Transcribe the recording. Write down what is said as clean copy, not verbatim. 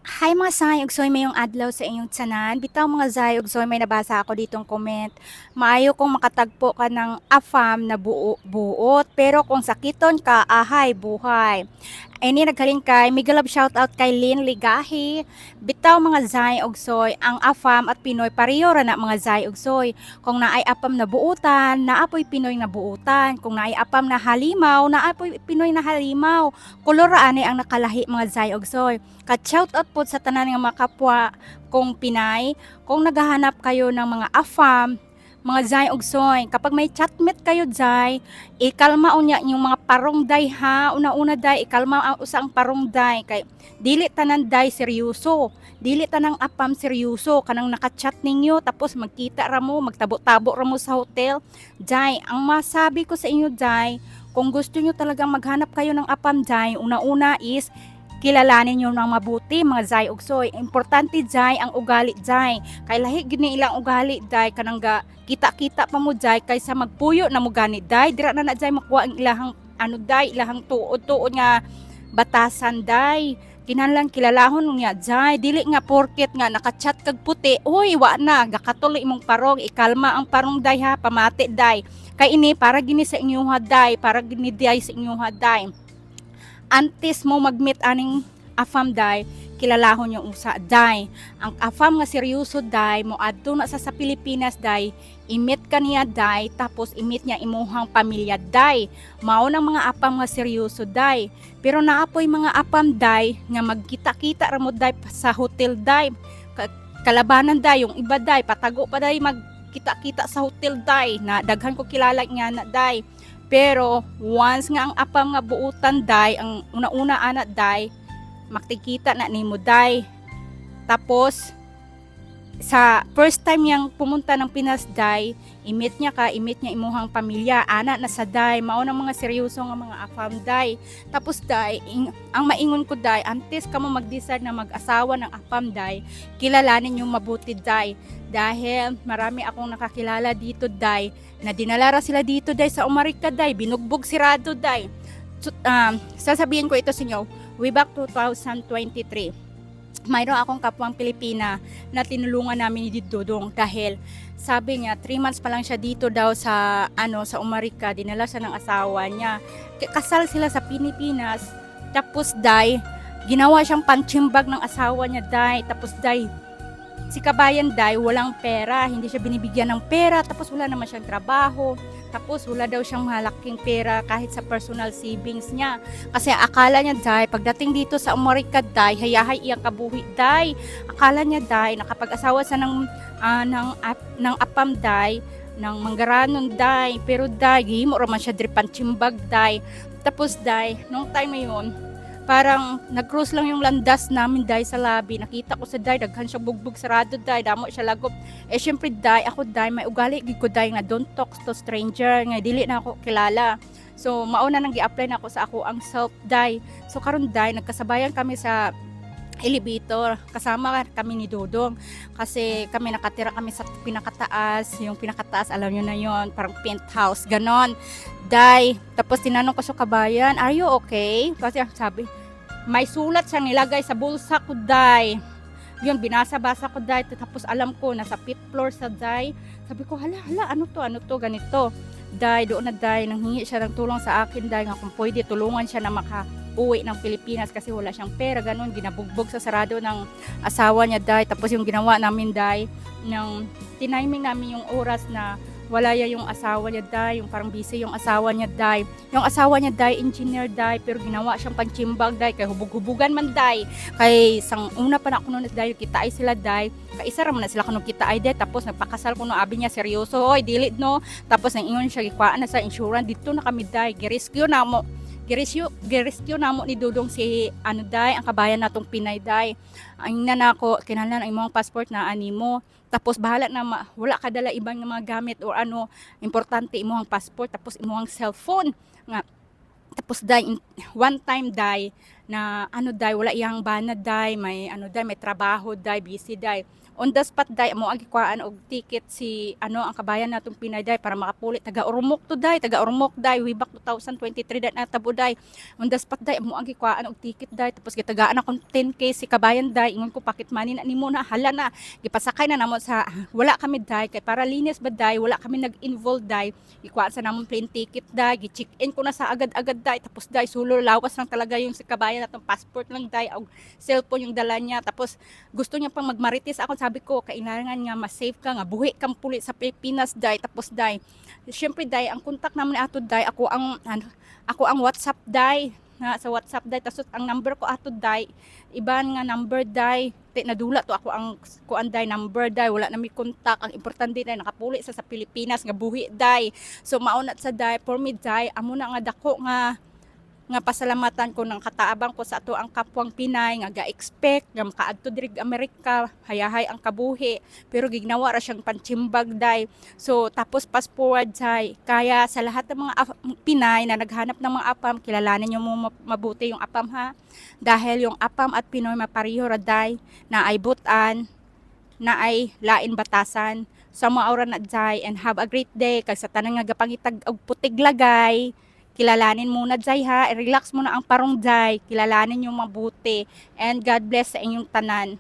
Hi mga Zay, ugsoy mayong adlaw sa inyong tanan. Bitaw mga Zay, ugsoy may nabasa ako ditong comment. Maayo kung makatagpo ka ng afam na buot, pero kung sakiton ka, ahay, buhay. Ini nagkaling kay Migalab shoutout kay Lynn Ligahi. Bitaw mga Zay og Soy, ang Afam at Pinoy pareho ra na mga Zay og Soy. Kung naay apam na buutan, naapoy Pinoy na buutan. Kung naay apam na halimaw, naapoy Pinoy na halimaw. Kolor ani ang nakalahi mga Zay og Soy. Ka-shoutout po sa tanan nga mga kapwa kung Pinay, kung naghahanap kayo ng mga Afam, mga Zay og Soy, kapag may chatmate kayo Zay, ikalma unya yung mga parongday ha, una-una day ikalma ang usa ang parongday kay dili tanan day seryoso, dili tanang apam seryoso kanang nakachat ninyo tapos magkita ra mo, magtabo-tabo ra mo sa hotel. Day, ang masabi ko sa inyo Day, kung gusto nyo talagang maghanap kayo ng apam Day, una-una is kilalanin nyo ng mabuti mga Zay og Soy. Importante Zay ang ugali Zay. Kay lahi gini ilang ugali Day kanangga kita-kita pa mo Day kaysa magpuyo na mo gani Day. Dira na Zay makuha ang ilahang ano Day, ilahang tuod-tuod nga batasan Day. Kinahanglan kilalahon nga Zay. Dili nga porket nga nakachat kag puti, uy wa na gakatuloy imong parong, ikalma ang parong Day ha, pamati Day. Kay ini para gini sa inyo ha Day, para gini Day sa inyo ha Day. Antes mo mag-meet aning afam Day, kilalahon yung usa Day. Ang afam nga seryoso Day, mo adto na sa Pilipinas Day, imit ka niya Day, tapos imit niya imuhang pamilya Day. Mao nang mga afam nga seryoso Day. Pero naapoy mga afam Day nga magkita-kita ra mo Day sa hotel Day. Kalabanan Day, yung iba Day, patago pa Day magkita-kita sa hotel Day, na daghan ko kilala nga na Day. Pero once nga ang apam nga buutan Day, ang una-una ana Day, makikita na nimo Day. Tapos sa first time niyang pumunta ng Pinas Day, imit niya imuhang pamilya, ana na sa Day, mao nang mga seryoso nga mga afam Day. Tapos Day, ang maingon ko Day, antes ka mo mag-decide na mag-asawa ng afam Day, kilalanin yung mabuti Day. Dahil marami akong nakakilala dito Day, na dinalara sila dito Day sa Umarika Day, binugbog sirado Day. So, sasabihin ko ito sa inyo, way back 2023, mayroon akong kapwang Pilipina na tinulungan namin ni Dodong dahil sabi niya 3 months pa lang siya dito daw sa sa Umarika, dinala siya ng asawa niya. Kasal sila sa Pilipinas. Tapos Day, ginawa siyang panchimbag ng asawa niya Day. Tapos Day, si kabayan Day walang pera, hindi siya binibigyan ng pera, tapos wala naman siyang trabaho. Tapos wala daw siyang malaking pera kahit sa personal savings niya. Kasi akala niya Day, pagdating dito sa Amerika Day, hayahay iyang kabuhi Day. Akala niya Day, nakapag-asawa siya ng apam Day, ng manggaranon Day. Pero Day, gihimo ra man siya diri panchimbag Day. Tapos Day, nung time na yun, parang nag-cross lang yung landas namin Day sa labi. Nakita ko sa Day, daghan siya bugbog sarado Day, damo siya lagop. Syempre Day, ako Day, may ugali gid ko Day nga don't talk to stranger, nga dili na ako kilala. So mauna nang gi-apply na ako sa ako ang self Day. So karon Day, nagkasabayan kami sa elevator, kasama kami ni Dodong kasi kami nakatira kami sa pinakataas, yung pinakataas alam nyo na yon, parang penthouse ganon Day. Tapos tinanong ko sa kabayan, are you okay? Kasi sabi, may sulat siyang nilagay sa bulsa ko Day. Yun, binasa-basa ko Day. Tapos alam ko, nasa 5th floor sa Day. Sabi ko, hala, ano to, ganito. Day, doon na Day, nanghingi siya ng tulong sa akin Day, nga kung pwede, tulungan siya na makauwi ng Pilipinas kasi wala siyang pera, ganun. Ginabugbog sa sarado ng asawa niya Day. Tapos yung ginawa namin Day, tiniming namin yung oras na wala ya yung asawa niya Day, yung parang busy yung asawa niya Day. Yung asawa niya Day, engineer Day, pero ginawa siyang panchimbag Day, kay hubog-hubugan man Day. Kay sang una pa na kuno Day, kita ay sila Day. Kay isa ra man na sila kuno kita ay Day, tapos nagpakasal kuno abi niya seryoso, oy dili no. Tapos nang ingon siya gikwaan na sa insurance dito na kami Day, girescue na mo. Girescue na mo ni Dudong si Day, ang kabayan natong Pinay Day. Ang nanako, kinahanglan ang imong passport na animo. Tapos bahala na wala ka dala ibang mga gamit or importante imong passport, tapos imong cellphone nga. Tapos Day, one time Day, na ano day wala iyang banad day, may ano day, may trabaho day, busy day. On the spot day amo agi kuhaan og ticket si ano ang kabayan natong Pinay day para makapuli taga Ormoc to day, taga Ormoc day way back 2023 day natabo day. On the spot day amo agi kuhaan og ticket day tapos gitagaan akong 10k si kabayan day ingon ko pakit money na nimo na hala na gipasakay na namo sa wala kami day kay para linis ba day wala kami nag-involve day ikuha sa namon plane ticket day gi-check in ko na sa agad-agad day tapos day sulo lawas lang talaga yung si kabayan atong passport lang day og cellphone yung dala niya tapos gusto niya pang magmarites ako sabi ko kailangan nga mas safe ka nga buhi kang puli sa Pilipinas day tapos day syempre day ang contact naman ato day ako ang WhatsApp day na sa WhatsApp day tapos ang number ko ato day iban nga number day nadula to ako ang kuan day number day wala na mi contact ang importante day nakapuli sa Pilipinas nga buhi day so maunat sa day for me day amo na nga dako nga pasalamatan ko ng kataabang ko sa ato ang kapwang Pinay nga ga-expect nga makaadto diri Amerika hayahay ang kabuhi pero gignawa ra siyang panchimbag day so tapos fast forward day kaya sa lahat ng mga Pinay na naghanap ng mga apam kilalanin niyo mo mabuti yung apam ha dahil yung apam at Pinoy mapariho ra day na ay butan na ay lain batasan sa mga aura na day and have a great day kag sa tanang nga gapangitag og putig lagay kilalanin muna day ha, relax muna ang parong day, kilalanin yung mabuti, and God bless sa inyong tanan.